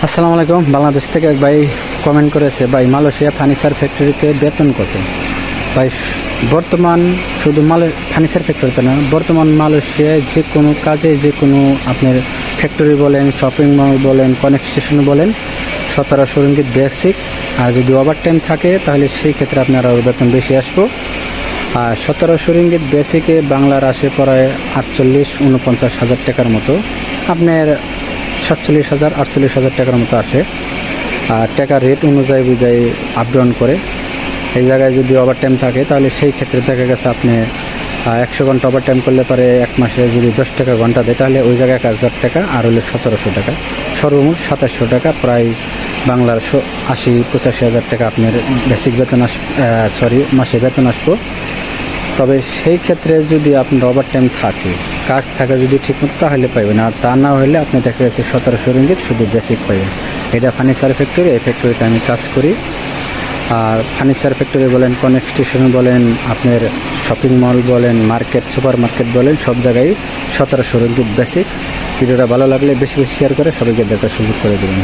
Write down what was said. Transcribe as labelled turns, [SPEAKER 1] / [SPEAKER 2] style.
[SPEAKER 1] আসসালামু আলাইকুম। বাংলাদেশ থেকে এক ভাই কমেন্ট করেছে, ভাই মালয়েশিয়া ফার্নিচার ফ্যাক্টরিতে বেতন কত? ভাই বর্তমান শুধু ফার্নিচার ফ্যাক্টরিতে না, বর্তমান মালয়েশিয়ায় যে কোনো কাজে, যে কোনো আপনার ফ্যাক্টরি বলেন, শপিং মল বলেন, কনস্ট্রাকশন বলেন, 1700 রিঙ্গিত বেসিক। আর যদি ওভার টাইম থাকে তাহলে সেই ক্ষেত্রে আপনার আরও বেতন বেশি আসবো। আর 1700 রিঙ্গিত বেসিকে বাংলার আসে প্রায় 48-49 হাজার টাকার মতো, আপনার 47,000 48,000 টাকার মতো আসে। আর টাকার রেট অনুযায়ী বুঝাই আপ ডাউন করে। এই জায়গায় যদি ওভার টাইম থাকে তাহলে সেই ক্ষেত্রে দেখা গেছে আপনি 100 ঘন্টা ওভার টাইম করলে পারে এক মাসে যদি 10 টাকা ঘন্টা দেয় তাহলে ওই জায়গায় 1000 টাকা, আর হলে 1700 টাকা, সর্বমোট 2700 টাকা, প্রায় বাংলার 80-85 হাজার টাকা আপনার বেসিক বেতন মাসে বেতন আসবো। তবে সেই ক্ষেত্রে যদি আপনার ওভার টাইম থাকে, কাজ থাকে যদি ঠিকমতো, তাহলে পাইবেন। আর তা না হলে আপনি দেখা যাচ্ছে 1700 রিঙ্গিত শুধু বেসিক পাইবেন। এটা ফার্নিচার ফ্যাক্টরি, এই ফ্যাক্টরিতে আমি কাজ করি। আর ফার্নিচার ফ্যাক্টরি বলেন, কনস্ট্রাকশন বলেন, আপনার শপিং মল বলেন, মার্কেট, সুপার মার্কেট বলেন, সব জায়গায় 1700 রিঙ্গিত বেসিক। ভিডিওটা ভালো লাগলে বেশি বেশি শেয়ার করে সবাইকে দেখার সুযোগ করে দেবেন।